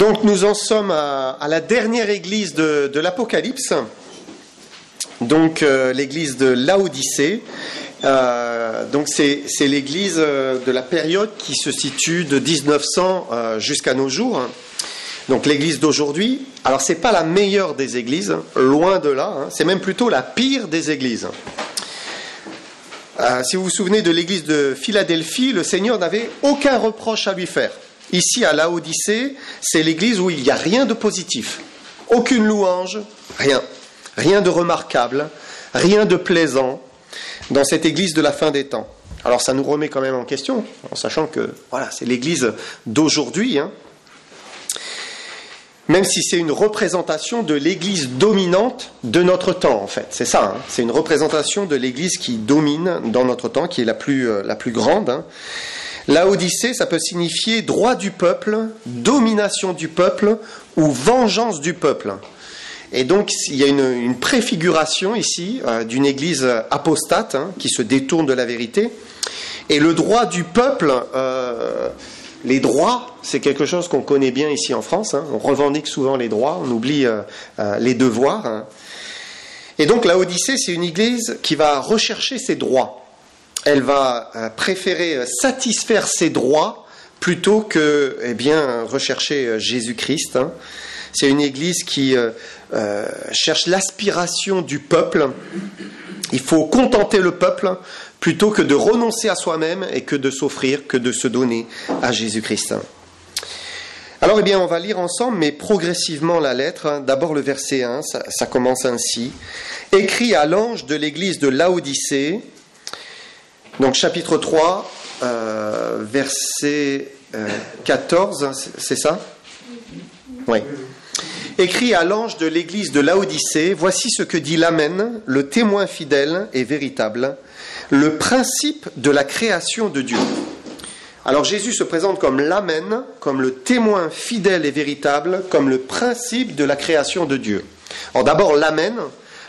Donc nous en sommes à la dernière église de l'Apocalypse, donc l'église de Laodicée. Donc c'est l'église de la période qui se situe de 1900 jusqu'à nos jours. Donc l'église d'aujourd'hui, alors c'est pas la meilleure des églises, loin de là, c'est même plutôt la pire des églises. Si vous vous souvenez de l'église de Philadelphie, le Seigneur n'avait aucun reproche à lui faire. Ici, à Laodicée, c'est l'église où il n'y a rien de positif. Aucune louange, rien. Rien de remarquable, rien de plaisant dans cette église de la fin des temps. Alors ça nous remet quand même en question, en sachant que voilà, c'est l'église d'aujourd'hui, même si c'est une représentation de l'église dominante de notre temps, en fait. C'est ça, c'est une représentation de l'église qui domine dans notre temps, qui est la plus grande. Laodicée, ça peut signifier droit du peuple, domination du peuple ou vengeance du peuple. Et donc, il y a une préfiguration ici d'une église apostate qui se détourne de la vérité. Et le droit du peuple, les droits, c'est quelque chose qu'on connaît bien ici en France. On revendique souvent les droits, on oublie les devoirs. Et donc, Laodicée, c'est une église qui va rechercher ses droits. Elle va préférer satisfaire ses droits plutôt que rechercher Jésus-Christ. C'est une église qui cherche l'aspiration du peuple. Il faut contenter le peuple plutôt que de renoncer à soi-même et que de s'offrir, que de se donner à Jésus-Christ. Alors, on va lire ensemble, mais progressivement la lettre. D'abord le verset 1, ça commence ainsi. « Écrit à l'ange de l'église de Laodicée », donc chapitre 3, verset 14, c'est ça ? Oui. Écrit à l'ange de l'église de Laodicée, voici ce que dit l'Amen, le témoin fidèle et véritable, le principe de la création de Dieu. Alors Jésus se présente comme l'Amen, comme le témoin fidèle et véritable, comme le principe de la création de Dieu. Alors d'abord l'Amen.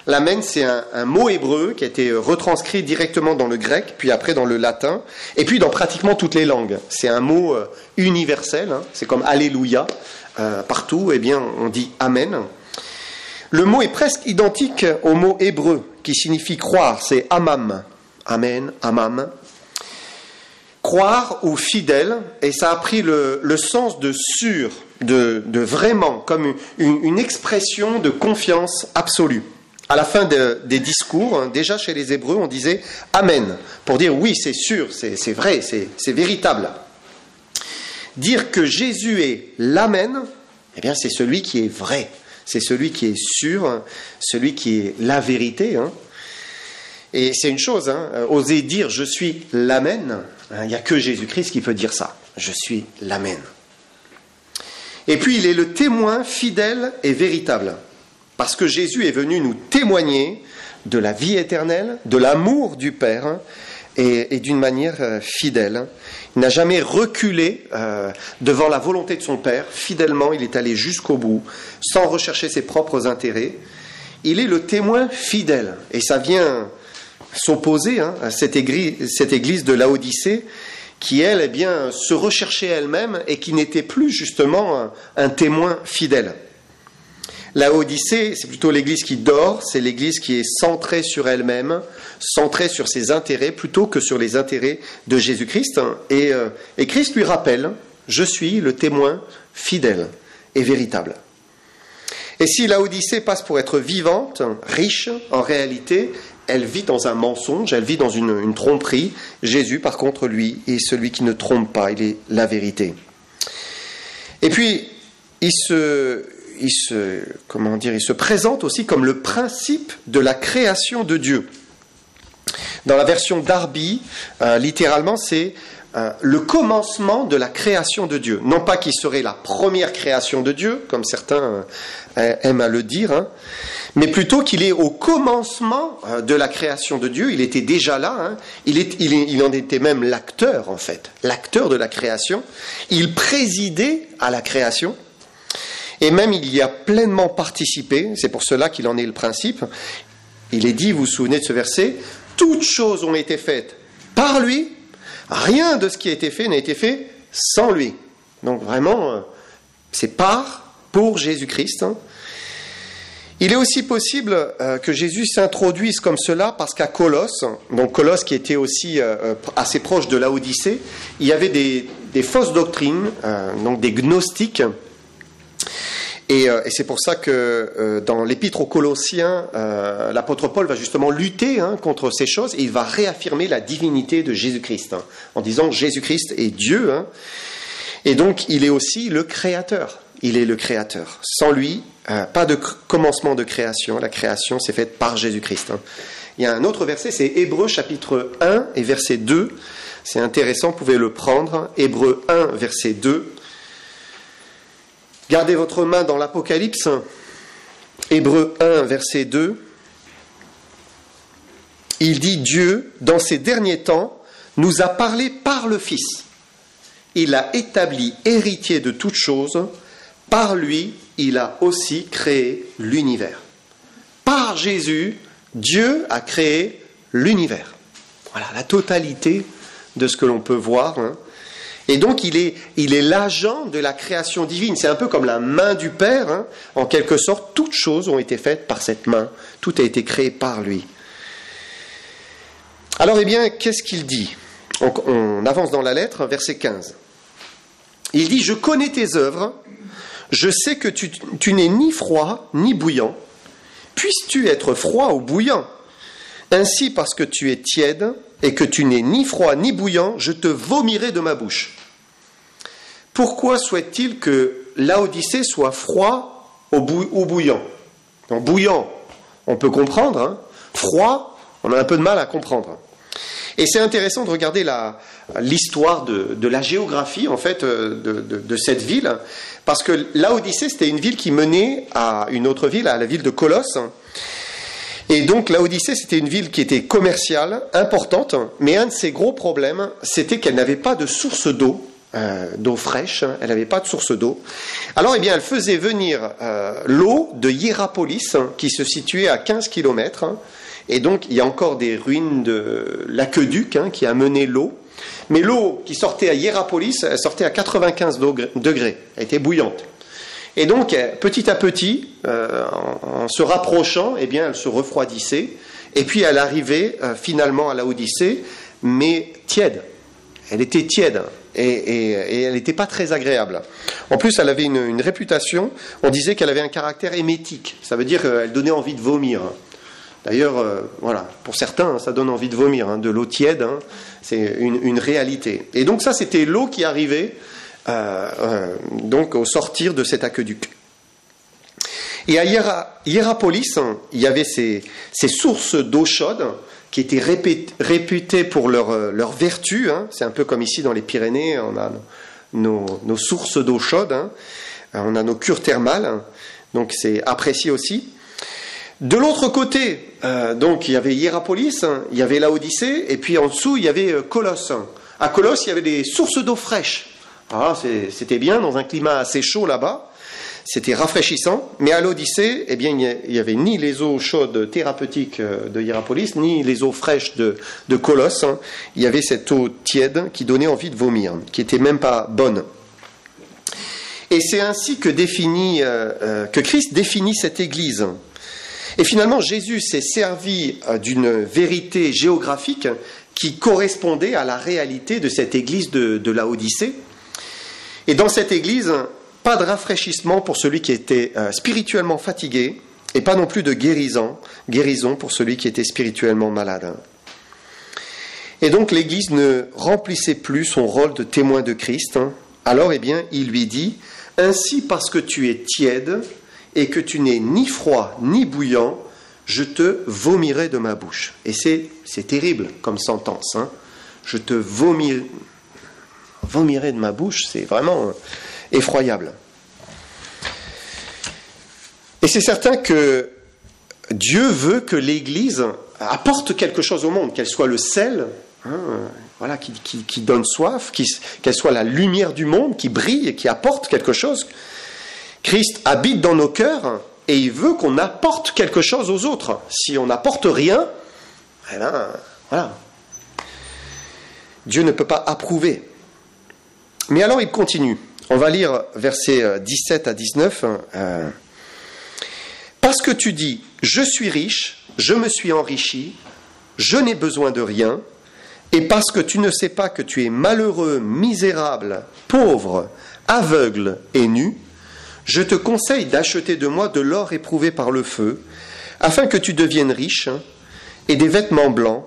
L'amen, c'est un mot hébreu qui a été retranscrit directement dans le grec, puis après dans le latin, et puis dans pratiquement toutes les langues. C'est un mot universel, c'est comme Alléluia. Partout, on dit Amen. Le mot est presque identique au mot hébreu qui signifie croire, c'est Amam. Amen, Amam. Croire ou fidèle, et ça a pris le sens de sûr, de vraiment, comme une expression de confiance absolue. À la fin des discours, déjà chez les Hébreux, on disait « Amen » pour dire « oui, c'est sûr, c'est vrai, c'est véritable ». Dire que Jésus est l'Amen, c'est celui qui est vrai, c'est celui qui est sûr, celui qui est la vérité. Et c'est une chose, oser dire « je suis l'Amen », il n'y a que Jésus-Christ qui peut dire ça, « je suis l'Amen ». Et puis il est le témoin fidèle et véritable. Parce que Jésus est venu nous témoigner de la vie éternelle, de l'amour du Père, et d'une manière fidèle. Il n'a jamais reculé devant la volonté de son Père. Fidèlement, il est allé jusqu'au bout, sans rechercher ses propres intérêts. Il est le témoin fidèle. Et ça vient s'opposer à cette église de Laodicée, qui, elle, se recherchait elle-même et qui n'était plus justement un témoin fidèle. Laodicée, c'est plutôt l'église qui dort, c'est l'église qui est centrée sur elle-même, centrée sur ses intérêts plutôt que sur les intérêts de Jésus-Christ. Et Christ lui rappelle, je suis le témoin fidèle et véritable. Et si Laodicée passe pour être vivante, riche, en réalité, elle vit dans un mensonge, elle vit dans une tromperie. Jésus, par contre, lui, est celui qui ne trompe pas, il est la vérité. Et puis, il se présente aussi comme le principe de la création de Dieu. Dans la version Darby, littéralement, c'est le commencement de la création de Dieu. Non pas qu'il serait la première création de Dieu, comme certains aiment à le dire, mais plutôt qu'il est au commencement de la création de Dieu. Il était déjà là, il en était même l'acteur, en fait, l'acteur de la création. Il présidait à la création. Et même il y a pleinement participé, c'est pour cela qu'il en est le principe. Il est dit, vous vous souvenez de ce verset, « Toutes choses ont été faites par lui, rien de ce qui a été fait n'a été fait sans lui. » Donc vraiment, c'est pour Jésus-Christ. Il est aussi possible que Jésus s'introduise comme cela parce qu'à Colosse, donc Colosse qui était aussi assez proche de Laodicée, il y avait des fausses doctrines, donc des gnostiques. Et c'est pour ça que dans l'épître aux Colossiens, l'apôtre Paul va justement lutter contre ces choses et il va réaffirmer la divinité de Jésus-Christ en disant Jésus-Christ est Dieu. Et donc il est aussi le Créateur. Il est le Créateur. Sans lui, pas de commencement de création. La création s'est faite par Jésus-Christ. Il y a un autre verset, c'est Hébreux chapitre 1 et verset 2. C'est intéressant, vous pouvez le prendre. Hébreux 1, verset 2. Gardez votre main dans l'Apocalypse. Hébreux 1, verset 2. Il dit, Dieu, dans ces derniers temps, nous a parlé par le Fils. Il a établi héritier de toutes choses. Par lui, il a aussi créé l'univers. Par Jésus, Dieu a créé l'univers. Voilà la totalité de ce que l'on peut voir. Et donc, il est l'agent de la création divine. C'est un peu comme la main du Père. En quelque sorte, toutes choses ont été faites par cette main. Tout a été créé par lui. Alors, eh bien, qu'est-ce qu'il dit ? On avance dans la lettre, verset 15. Il dit, « Je connais tes œuvres. Je sais que tu n'es ni froid ni bouillant. Puisses-tu être froid ou bouillant ? Ainsi, parce que tu es tiède et que tu n'es ni froid ni bouillant, je te vomirai de ma bouche. » Pourquoi souhaite-t-il que Laodicée soit froid ou bouillant ? Donc, bouillant, on peut comprendre. Froid, on a un peu de mal à comprendre. Et c'est intéressant de regarder l'histoire de la géographie en fait de cette ville, parce que Laodicée c'était une ville qui menait à une autre ville, à la ville de Colosse. Et donc Laodicée c'était une ville qui était commerciale, importante, mais un de ses gros problèmes c'était qu'elle n'avait pas de source d'eau fraîche, elle n'avait pas de source d'eau. Alors eh bien elle faisait venir l'eau de Hiérapolis qui se situait à 15 km. Et donc, il y a encore des ruines de l'aqueduc qui a mené l'eau. Mais l'eau qui sortait à Hiérapolis, elle sortait à 95 degrés. Elle était bouillante. Et donc, petit à petit, en se rapprochant, eh bien, elle se refroidissait. Et puis, elle arrivait finalement à Laodicée, mais tiède. Elle était tiède. Et elle n'était pas très agréable. En plus, elle avait une réputation. On disait qu'elle avait un caractère émétique. Ça veut dire qu'elle donnait envie de vomir. D'ailleurs, voilà, pour certains, ça donne envie de vomir, de l'eau tiède, c'est une réalité. Et donc ça, c'était l'eau qui arrivait donc au sortir de cet aqueduc. Et à Hiérapolis, il y avait ces sources d'eau chaude qui étaient réputées pour leur vertu. C'est un peu comme ici dans les Pyrénées, on a nos sources d'eau chaude, on a nos cures thermales, donc c'est apprécié aussi. De l'autre côté, donc il y avait Hiérapolis, il y avait Laodicée, et puis en dessous il y avait Colosse. À Colosse, il y avait des sources d'eau fraîche. Ah, c'était bien dans un climat assez chaud là-bas, c'était rafraîchissant. Mais à Laodicée, eh bien il n'y avait ni les eaux chaudes thérapeutiques de Hiérapolis, ni les eaux fraîches de Colosse. Il y avait cette eau tiède qui donnait envie de vomir, qui n'était même pas bonne. Et c'est ainsi que Christ définit cette Église. Et finalement, Jésus s'est servi d'une vérité géographique qui correspondait à la réalité de cette église de Laodicée. Et dans cette église, pas de rafraîchissement pour celui qui était spirituellement fatigué, et pas non plus de guérison pour celui qui était spirituellement malade. Et donc l'église ne remplissait plus son rôle de témoin de Christ. Alors, eh bien, il lui dit, « Ainsi parce que tu es tiède, et que tu n'es ni froid ni bouillant, je te vomirai de ma bouche. » Et c'est terrible comme sentence. Je te vomirai de ma bouche, c'est vraiment effroyable. Et c'est certain que Dieu veut que l'Église apporte quelque chose au monde, qu'elle soit le sel, voilà, qui donne soif, qu'elle soit la lumière du monde, qui brille et qui apporte quelque chose. Christ habite dans nos cœurs et il veut qu'on apporte quelque chose aux autres. Si on n'apporte rien, eh bien, voilà. Dieu ne peut pas approuver. Mais alors il continue. On va lire versets 17 à 19. Parce que tu dis, je suis riche, je me suis enrichi, je n'ai besoin de rien, et parce que tu ne sais pas que tu es malheureux, misérable, pauvre, aveugle et nu, je te conseille d'acheter de moi de l'or éprouvé par le feu, afin que tu deviennes riche, et des vêtements blancs,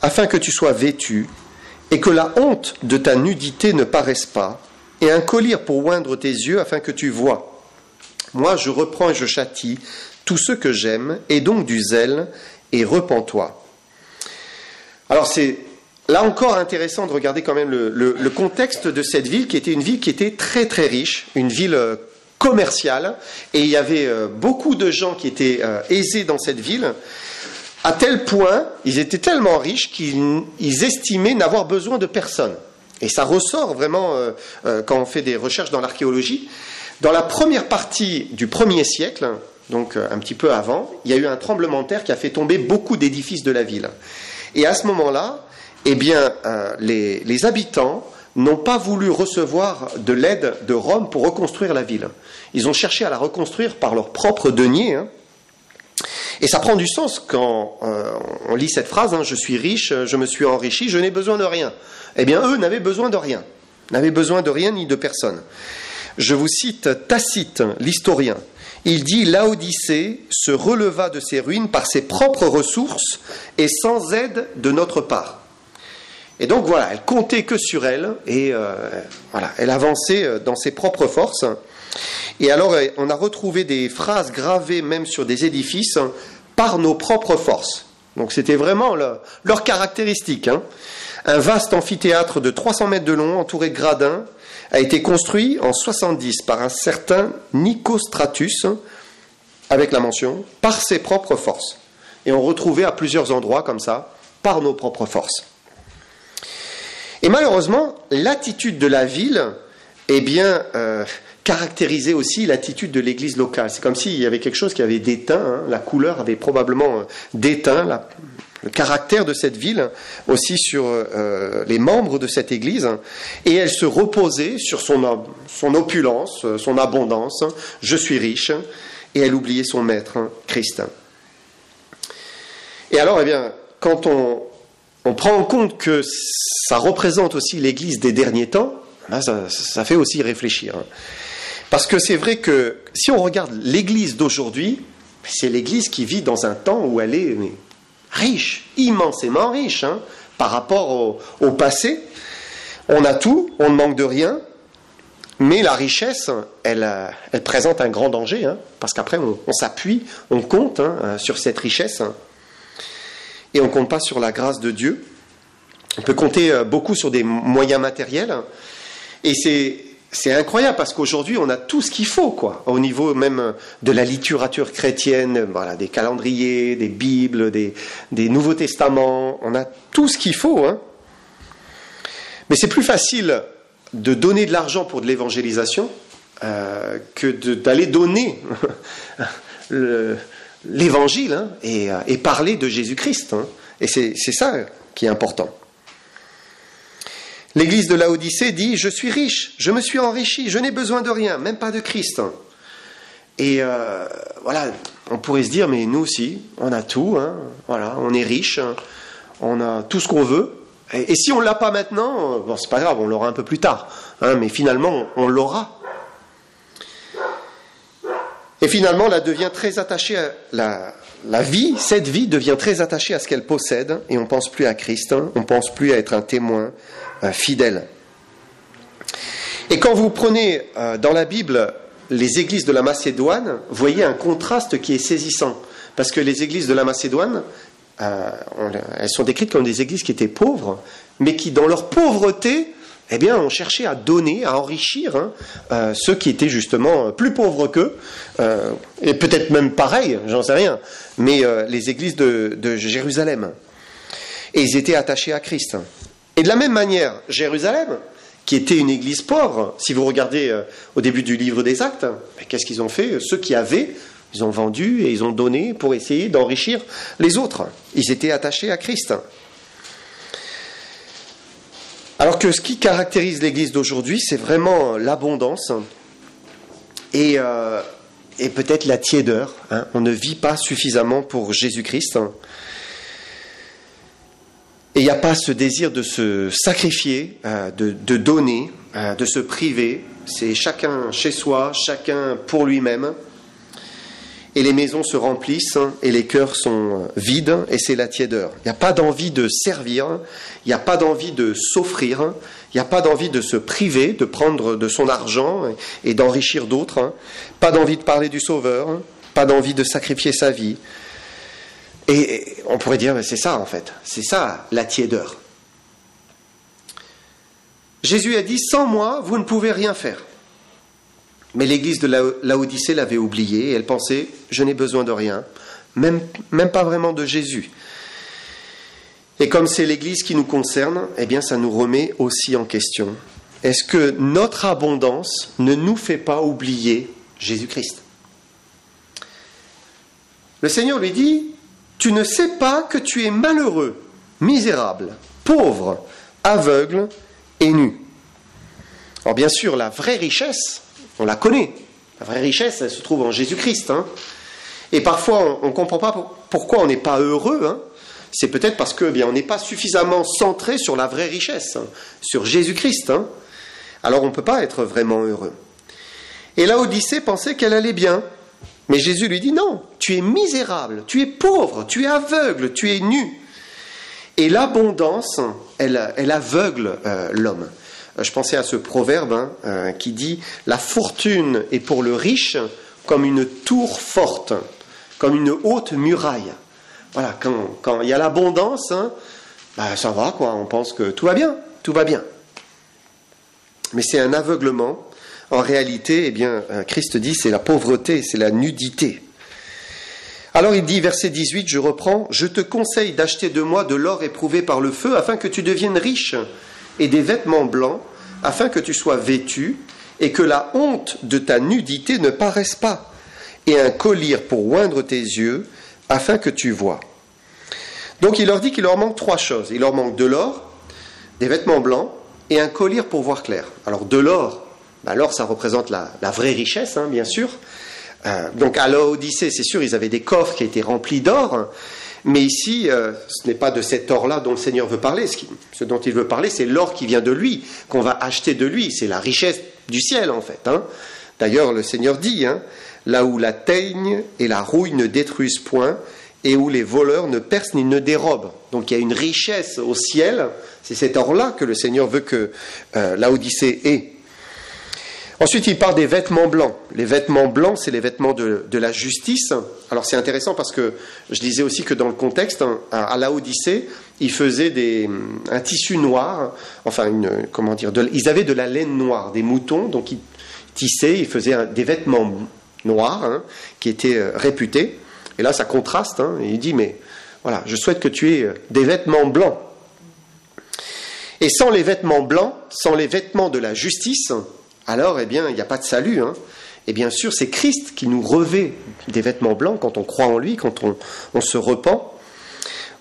afin que tu sois vêtu, et que la honte de ta nudité ne paraisse pas, et un collier pour oindre tes yeux, afin que tu vois. Moi, je reprends et je châtie tous ceux que j'aime, et donc du zèle, et repens-toi. Alors c'est là encore intéressant de regarder quand même le contexte de cette ville, qui était une ville qui était très très riche, une ville commerciale, et il y avait beaucoup de gens qui étaient aisés dans cette ville, à tel point, ils étaient tellement riches qu'ils estimaient n'avoir besoin de personne. Et ça ressort vraiment quand on fait des recherches dans l'archéologie. Dans la première partie du 1er siècle, donc un petit peu avant, il y a eu un tremblement de terre qui a fait tomber beaucoup d'édifices de la ville. Et à ce moment-là, eh bien, les habitants n'ont pas voulu recevoir de l'aide de Rome pour reconstruire la ville. Ils ont cherché à la reconstruire par leurs propres deniers. Et ça prend du sens quand on lit cette phrase, je suis riche, je me suis enrichi, je n'ai besoin de rien. Eh bien, eux n'avaient besoin de rien. N'avaient besoin de rien ni de personne. Je vous cite Tacite, l'historien. Il dit « Laodicée se releva de ses ruines par ses propres ressources et sans aide de notre part. » Et donc voilà, elle comptait que sur elle et voilà, elle avançait dans ses propres forces. Et alors, on a retrouvé des phrases gravées même sur des édifices par nos propres forces. Donc c'était vraiment leur caractéristique. Un vaste amphithéâtre de 300 mètres de long, entouré de gradins, a été construit en 70 par un certain Nicostratus, avec la mention « par ses propres forces ». Et on retrouvait à plusieurs endroits comme ça, par nos propres forces. Et malheureusement, l'attitude de la ville, eh bien, caractérisait aussi l'attitude de l'église locale. C'est comme s'il y avait quelque chose qui avait déteint, la couleur avait probablement déteint le caractère de cette ville, aussi sur les membres de cette église, et elle se reposait sur son opulence, son abondance, je suis riche, et elle oubliait son maître, Christ. Et alors, eh bien, quand on prend en compte que ça représente aussi l'église des derniers temps, là, ça fait aussi réfléchir. Parce que c'est vrai que si on regarde l'église d'aujourd'hui, c'est l'église qui vit dans un temps où elle est riche, immensément riche, par rapport au passé. On a tout, on ne manque de rien, mais la richesse, elle présente un grand danger, parce qu'après on s'appuie, on compte sur cette richesse, et on ne compte pas sur la grâce de Dieu. On peut compter beaucoup sur des moyens matériels, et c'est incroyable parce qu'aujourd'hui on a tout ce qu'il faut, au niveau même de la littérature chrétienne, voilà, des calendriers, des Bibles, des Nouveaux Testaments, on a tout ce qu'il faut. Mais c'est plus facile de donner de l'argent pour de l'évangélisation que d'aller donner l'évangile et parler de Jésus-Christ. Et c'est ça qui est important. L'église de Laodicée dit « Je suis riche, je me suis enrichi, je n'ai besoin de rien, même pas de Christ. » Et voilà, on pourrait se dire « Mais nous aussi, on a tout, voilà, on est riche, on a tout ce qu'on veut. Et si on ne l'a pas maintenant, bon, c'est pas grave, on l'aura un peu plus tard. Mais finalement, on l'aura. » Et finalement, là devient très attachée à la vie, cette vie devient très attachée à ce qu'elle possède, et on ne pense plus à Christ, on ne pense plus à être un témoin fidèle. Et quand vous prenez dans la Bible les églises de la Macédoine, vous voyez un contraste qui est saisissant. Parce que les églises de la Macédoine, elles sont décrites comme des églises qui étaient pauvres, mais qui, dans leur pauvreté, eh bien, ont cherché à donner, à enrichir ceux qui étaient justement plus pauvres qu'eux, et peut-être même pareil, j'en sais rien, mais les églises de Jérusalem. Et ils étaient attachés à Christ. Et de la même manière, Jérusalem, qui était une église pauvre, si vous regardez au début du livre des Actes, qu'est-ce qu'ils ont fait? Ceux qui avaient, ils ont vendu et ils ont donné pour essayer d'enrichir les autres. Ils étaient attachés à Christ. Alors que ce qui caractérise l'Église d'aujourd'hui, c'est vraiment l'abondance et peut-être la tiédeur. Hein. On ne vit pas suffisamment pour Jésus-Christ. Hein. Et il n'y a pas ce désir de se sacrifier, de donner, de se priver. C'est chacun chez soi, chacun pour lui-même. Et les maisons se remplissent et les cœurs sont vides et c'est la tiédeur. Il n'y a pas d'envie de servir, il n'y a pas d'envie de s'offrir, il n'y a pas d'envie de se priver, de prendre de son argent et d'enrichir d'autres. Pas d'envie de parler du Sauveur, pas d'envie de sacrifier sa vie. Et on pourrait dire, c'est ça en fait, c'est ça la tiédeur. Jésus a dit, sans moi, vous ne pouvez rien faire. Mais l'église de Laodicée l'avait oublié et elle pensait, je n'ai besoin de rien, même pas vraiment de Jésus. Et comme c'est l'église qui nous concerne, eh bien ça nous remet aussi en question. Est-ce que notre abondance ne nous fait pas oublier Jésus-Christ ? Le Seigneur lui dit, tu ne sais pas que tu es malheureux, misérable, pauvre, aveugle et nu. Alors bien sûr, la vraie richesse, on la connaît. La vraie richesse, elle se trouve en Jésus-Christ. Hein. Et parfois, on ne comprend pas pourquoi on n'est pas heureux. Hein. C'est peut-être parce que on n'est pas suffisamment centré sur la vraie richesse, hein, sur Jésus-Christ. Hein. Alors on ne peut pas être vraiment heureux. Et Laodicée pensait qu'elle allait bien. Mais Jésus lui dit, non, tu es misérable, tu es pauvre, tu es aveugle, tu es nu. Et l'abondance, elle aveugle l'homme. Je pensais à ce proverbe qui dit « La fortune est pour le riche comme une tour forte, comme une haute muraille. » Voilà, quand il y a l'abondance, ça va, quoi. On pense que tout va bien, tout va bien. Mais c'est un aveuglement. En réalité, Christ dit c'est la pauvreté, c'est la nudité. Alors il dit, verset 18, je reprends, « Je te conseille d'acheter de moi de l'or éprouvé par le feu afin que tu deviennes riche, et des vêtements blancs, afin que tu sois vêtu, et que la honte de ta nudité ne paraisse pas, et un collier pour oindre tes yeux, afin que tu vois. » Donc il leur dit qu'il leur manque 3 choses. Il leur manque de l'or, des vêtements blancs, et un collier pour voir clair. Alors de l'or, l'or ça représente la vraie richesse, hein, bien sûr. Donc à Laodicée, c'est sûr, ils avaient des coffres qui étaient remplis d'or, mais ici, ce n'est pas de cet or-là dont le Seigneur veut parler. Ce dont il veut parler, c'est l'or qui vient de lui, qu'on va acheter de lui. C'est la richesse du ciel, en fait. Hein. D'ailleurs, le Seigneur dit, là où la teigne et la rouille ne détruisent point, et où les voleurs ne percent ni ne dérobent. Donc il y a une richesse au ciel, c'est cet or-là que le Seigneur veut que Laodicée ait. Ensuite, il parle des vêtements blancs. Les vêtements blancs, c'est les vêtements de la justice. Alors, c'est intéressant parce que je disais aussi que dans le contexte, à Laodicée, ils faisaient un tissu noir, ils avaient de la laine noire, des moutons, donc ils tissaient, ils faisaient des vêtements noirs, qui étaient réputés. Et là, ça contraste, et il dit, mais voilà, je souhaite que tu aies des vêtements blancs. Et sans les vêtements blancs, sans les vêtements de la justice, alors, il n'y a pas de salut. Et bien sûr, c'est Christ qui nous revêt des vêtements blancs quand on croit en lui, quand on se repent.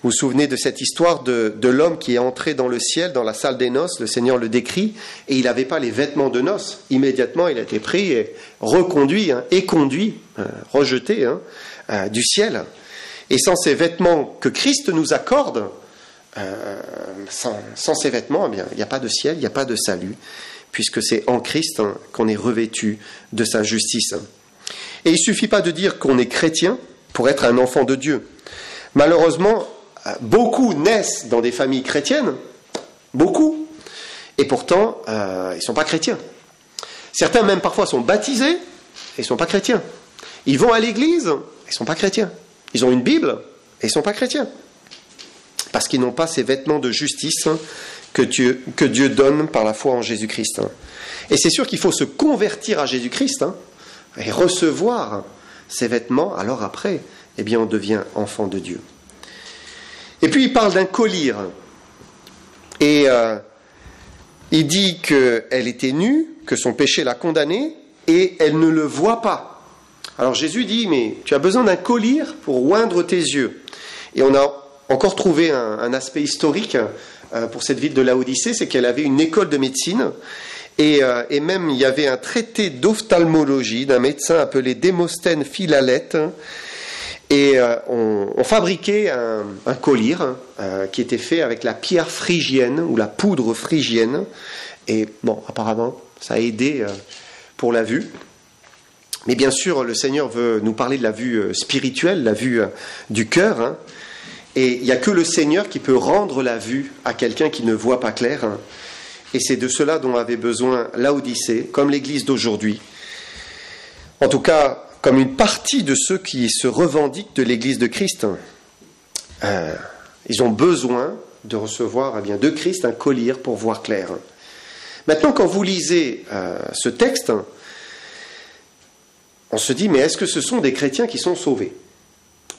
Vous vous souvenez de cette histoire de l'homme qui est entré dans le ciel, dans la salle des noces, le Seigneur le décrit, et il n'avait pas les vêtements de noces. Immédiatement, il a été pris et reconduit, rejeté du ciel. Et sans ces vêtements que Christ nous accorde, sans ces vêtements, il n'y a pas de ciel, il n'y a pas de salut, puisque c'est en Christ qu'on est revêtu de sa justice. Et il ne suffit pas de dire qu'on est chrétien pour être un enfant de Dieu. Malheureusement, beaucoup naissent dans des familles chrétiennes, beaucoup, et pourtant, ils ne sont pas chrétiens. Certains même parfois sont baptisés, et ils ne sont pas chrétiens. Ils vont à l'église, ils ne sont pas chrétiens. Ils ont une Bible, et ils ne sont pas chrétiens. Parce qu'ils n'ont pas ces vêtements de justice que Dieu donne par la foi en Jésus-Christ. Et c'est sûr qu'il faut se convertir à Jésus-Christ et recevoir ces vêtements. Alors après, on devient enfant de Dieu. Et puis il parle d'un collier. Et il dit qu'elle était nue, que son péché l'a condamnée, et elle ne le voit pas. Alors Jésus dit, mais tu as besoin d'un collier pour oindre tes yeux. Et on a encore trouvé un aspect historique pour cette ville de Laodicée, c'est qu'elle avait une école de médecine, et même il y avait un traité d'ophtalmologie d'un médecin appelé Démosthène Philalète, et on fabriquait un collier qui était fait avec la pierre phrygienne ou la poudre phrygienne, et bon, apparemment ça a aidé pour la vue. Mais bien sûr, le Seigneur veut nous parler de la vue spirituelle, la vue du cœur, hein. Et il n'y a que le Seigneur qui peut rendre la vue à quelqu'un qui ne voit pas clair, hein. Et c'est de cela dont avait besoin Laodicée, comme l'Église d'aujourd'hui. En tout cas, comme une partie de ceux qui se revendiquent de l'Église de Christ. Ils ont besoin de recevoir de Christ un collier pour voir clair. Maintenant, quand vous lisez ce texte, on se dit, mais est-ce que ce sont des chrétiens qui sont sauvés?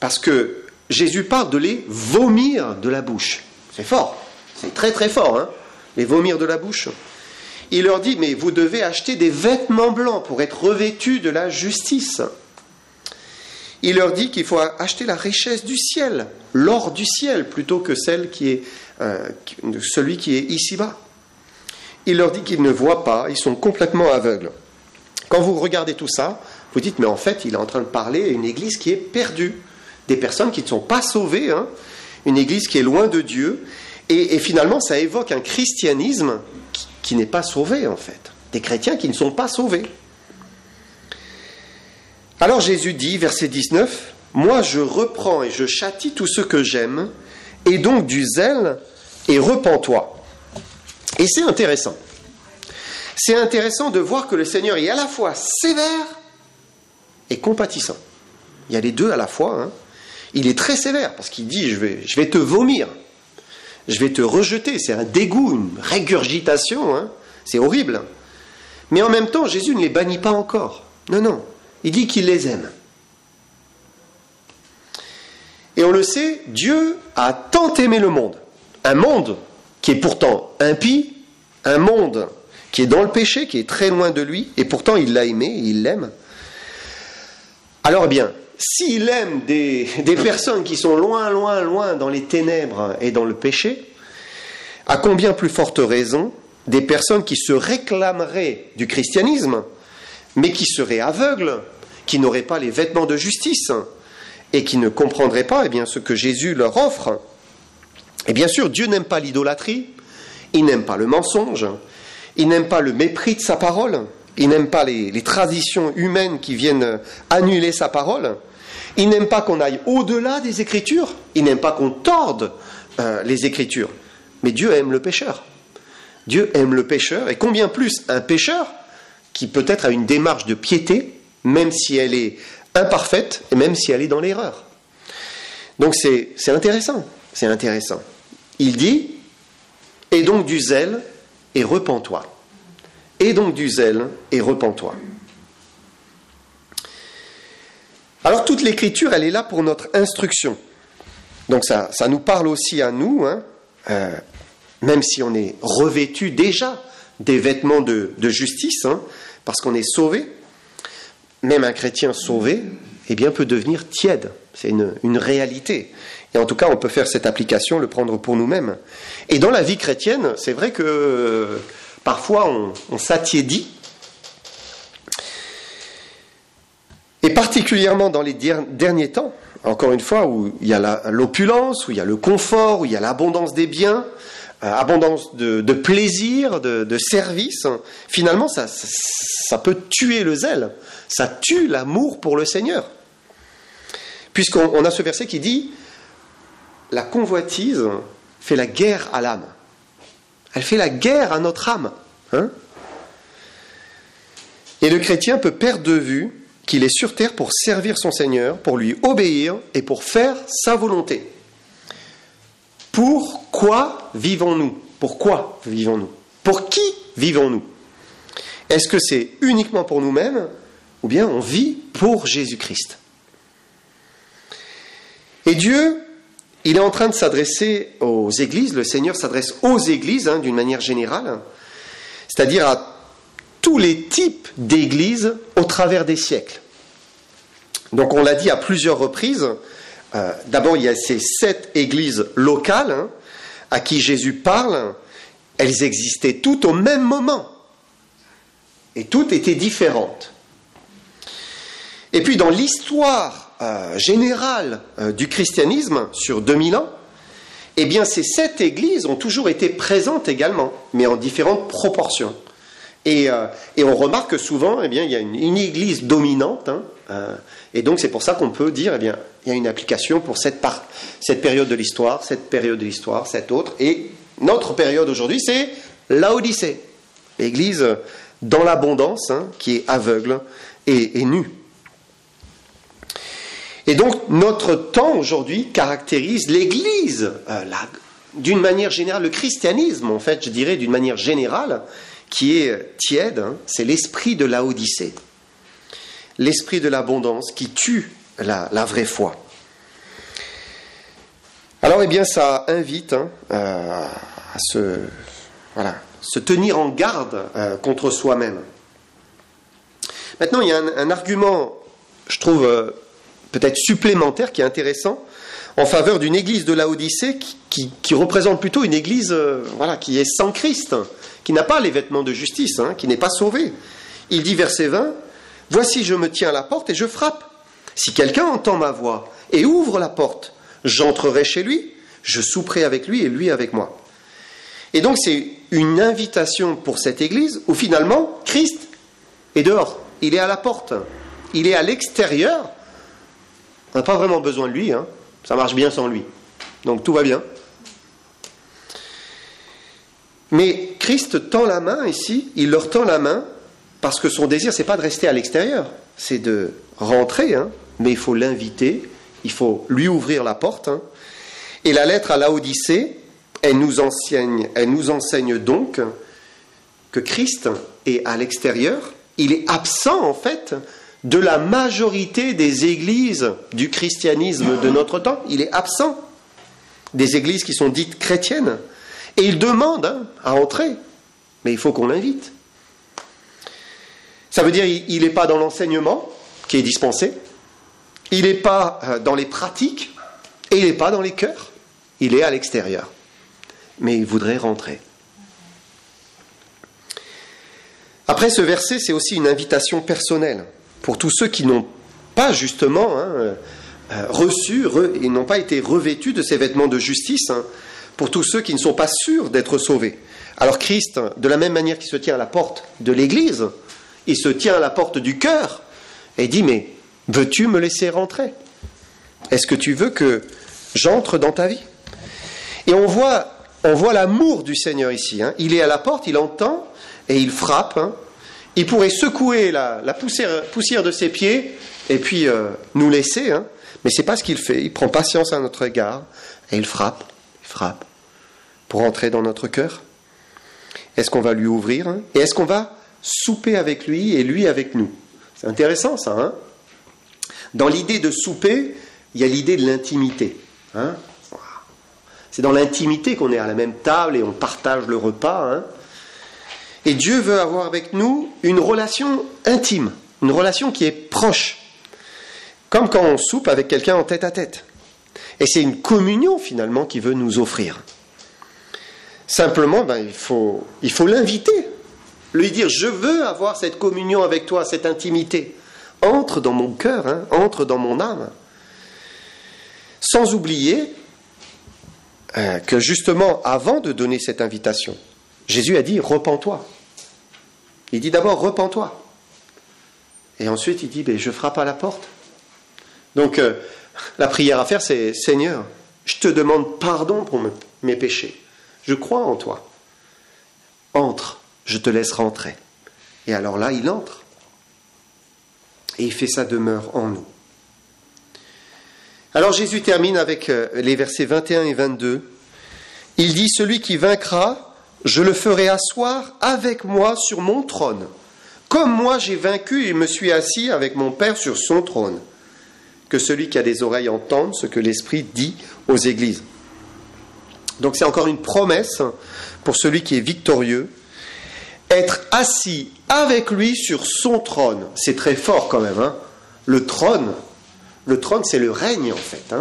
Parce que Jésus parle de les vomir de la bouche. C'est fort, c'est très très fort, hein, les vomir de la bouche. Il leur dit, mais vous devez acheter des vêtements blancs pour être revêtus de la justice. Il leur dit qu'il faut acheter la richesse du ciel, l'or du ciel, plutôt que celui qui est ici-bas. Il leur dit qu'ils ne voient pas, ils sont complètement aveugles. Quand vous regardez tout ça, vous dites, mais en fait, il est en train de parler à une église qui est perdue, des personnes qui ne sont pas sauvées, hein, une église qui est loin de Dieu, et finalement, ça évoque un christianisme qui n'est pas sauvé, en fait, des chrétiens qui ne sont pas sauvés. Alors Jésus dit, verset 19, « Moi je reprends et je châtie tous ceux que j'aime, et donc du zèle, et repens-toi. » Et c'est intéressant. C'est intéressant de voir que le Seigneur est à la fois sévère et compatissant. Il y a les deux à la fois, hein. Il est très sévère parce qu'il dit, je vais te vomir, je vais te rejeter. C'est un dégoût, une régurgitation, hein. C'est horrible. Mais en même temps, Jésus ne les bannit pas encore. Non, non. Il dit qu'il les aime. Et on le sait, Dieu a tant aimé le monde. Un monde qui est pourtant impie, un monde qui est dans le péché, qui est très loin de lui, et pourtant il l'a aimé, il l'aime. Alors bien, s'il aime des personnes qui sont loin, loin, loin dans les ténèbres et dans le péché, à combien plus forte raison des personnes qui se réclameraient du christianisme, mais qui seraient aveugles, qui n'auraient pas les vêtements de justice, et qui ne comprendraient pas ce que Jésus leur offre. Et bien sûr, Dieu n'aime pas l'idolâtrie, il n'aime pas le mensonge, il n'aime pas le mépris de sa parole, il n'aime pas les traditions humaines qui viennent annuler sa parole, il n'aime pas qu'on aille au-delà des Écritures, il n'aime pas qu'on torde les Écritures. Mais Dieu aime le pécheur. Dieu aime le pécheur, et combien plus un pécheur qui peut-être a une démarche de piété, même si elle est imparfaite, et même si elle est dans l'erreur. Donc c'est intéressant, c'est intéressant. Il dit, et donc du zèle, et repens-toi. Et donc du zèle, et repens-toi. Alors toute l'écriture, elle est là pour notre instruction. Donc ça nous parle aussi à nous, hein, même si on est revêtu déjà des vêtements de justice, hein, parce qu'on est sauvé. Même un chrétien sauvé, peut devenir tiède. C'est une réalité. Et en tout cas, on peut faire cette application, le prendre pour nous-mêmes. Et dans la vie chrétienne, c'est vrai que parfois on s'attiédit. Et particulièrement dans les derniers temps, encore une fois, où il y a l'opulence, où il y a le confort, où il y a l'abondance des biens, abondance de plaisir, de service, finalement ça peut tuer le zèle, ça tue l'amour pour le Seigneur. Puisqu'on a ce verset qui dit « La convoitise fait la guerre à l'âme ». Elle fait la guerre à notre âme. Hein ? Et le chrétien peut perdre de vue qu'il est sur terre pour servir son Seigneur, pour lui obéir et pour faire sa volonté. Pourquoi vivons-nous ? Pourquoi vivons-nous ? Pour qui vivons-nous ? Est-ce que c'est uniquement pour nous-mêmes ou bien on vit pour Jésus-Christ ? Et Dieu, il est en train de s'adresser aux églises, le Seigneur s'adresse aux églises d'une manière générale, c'est-à-dire à tous les types d'églises au travers des siècles. Donc on l'a dit à plusieurs reprises, d'abord il y a ces 7 églises locales à qui Jésus parle. Elles existaient toutes au même moment. Et toutes étaient différentes. Et puis dans l'histoire générale du christianisme, sur 2000 ans, eh bien ces 7 églises ont toujours été présentes également, mais en différentes proportions. Et on remarque que souvent, eh bien, il y a une église dominante, et donc c'est pour ça qu'on peut dire, eh bien, il y a une application pour cette période de l'histoire, cette autre, et notre période aujourd'hui, c'est Laodicée, l'église dans l'abondance, qui est aveugle et nue. Et donc, notre temps aujourd'hui caractérise l'Église, d'une manière générale, le christianisme, en fait, je dirais, d'une manière générale, qui est tiède, c'est l'esprit de Laodicée, l'esprit de l'abondance qui tue la vraie foi. Alors, eh bien, ça invite à se tenir en garde contre soi-même. Maintenant, il y a un argument, je trouve, peut-être supplémentaire, qui est intéressant, en faveur d'une église de Laodicée qui représente plutôt une église qui est sans Christ, qui n'a pas les vêtements de justice, qui n'est pas sauvée. Il dit, verset 20, « Voici, je me tiens à la porte et je frappe. Si quelqu'un entend ma voix et ouvre la porte, j'entrerai chez lui, je souperai avec lui et lui avec moi. » Et donc c'est une invitation pour cette église où finalement Christ est dehors, il est à la porte, il est à l'extérieur. On n'a pas vraiment besoin de lui, ça marche bien sans lui. Donc tout va bien. Mais Christ tend la main ici, il leur tend la main parce que son désir, c'est pas de rester à l'extérieur, c'est de rentrer, mais il faut l'inviter, il faut lui ouvrir la porte. Et la lettre à Laodicée, elle nous enseigne donc que Christ est à l'extérieur, il est absent en fait de la majorité des églises du christianisme de notre temps. Il est absent des églises qui sont dites chrétiennes. Et il demande à entrer, mais il faut qu'on l'invite. Ça veut dire qu'il n'est pas dans l'enseignement qui est dispensé, il n'est pas dans les pratiques, et il n'est pas dans les cœurs, il est à l'extérieur. Mais il voudrait rentrer. Après, ce verset, c'est aussi une invitation personnelle pour tous ceux qui n'ont pas justement reçu, ils n'ont pas été revêtus de ces vêtements de justice, pour tous ceux qui ne sont pas sûrs d'être sauvés. Alors Christ, de la même manière qu'il se tient à la porte de l'Église, il se tient à la porte du cœur et dit, mais veux-tu me laisser rentrer? Est-ce que tu veux que j'entre dans ta vie? Et on voit l'amour du Seigneur ici. Il est à la porte, il entend et il frappe. Il pourrait secouer la poussière de ses pieds et puis nous laisser. Mais ce n'est pas ce qu'il fait. Il prend patience à notre égard et il frappe pour entrer dans notre cœur. Est-ce qu'on va lui ouvrir? Et est-ce qu'on va souper avec lui et lui avec nous? C'est intéressant ça. Dans l'idée de souper, il y a l'idée de l'intimité. C'est dans l'intimité qu'on est à la même table et on partage le repas. Et Dieu veut avoir avec nous une relation intime, une relation qui est proche. Comme quand on soupe avec quelqu'un en tête à tête. Et c'est une communion finalement qu'il veut nous offrir. Simplement, il faut l'inviter. Lui dire, je veux avoir cette communion avec toi, cette intimité. Entre dans mon cœur, entre dans mon âme. Sans oublier que justement, avant de donner cette invitation, Jésus a dit, repens-toi. Il dit d'abord, repens-toi. Et ensuite, il dit, je frappe à la porte. Donc, la prière à faire, c'est, Seigneur, je te demande pardon pour mes péchés. Je crois en toi. Entre, je te laisse rentrer. Et alors là, il entre. Et il fait sa demeure en nous. Alors Jésus termine avec les versets 21 et 22. Il dit, celui qui vaincra, je le ferai asseoir avec moi sur mon trône. Comme moi j'ai vaincu et me suis assis avec mon Père sur son trône. Que celui qui a des oreilles entende ce que l'Esprit dit aux églises. Donc c'est encore une promesse pour celui qui est victorieux. Être assis avec lui sur son trône. C'est très fort quand même. Le trône, c'est le règne en fait.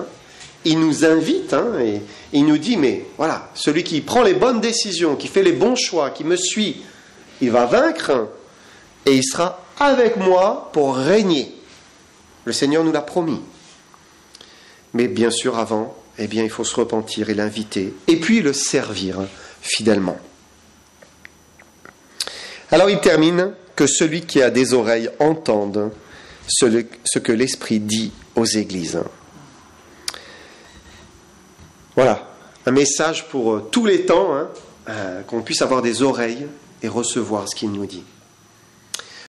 il nous invite, et il nous dit, mais voilà, celui qui prend les bonnes décisions, qui fait les bons choix, qui me suit, il va vaincre et il sera avec moi pour régner. Le Seigneur nous l'a promis. Mais bien sûr, avant, il faut se repentir et l'inviter, et puis le servir fidèlement. Alors il termine, que celui qui a des oreilles entende ce que l'Esprit dit aux églises. Voilà, un message pour tous les temps, qu'on puisse avoir des oreilles et recevoir ce qu'il nous dit.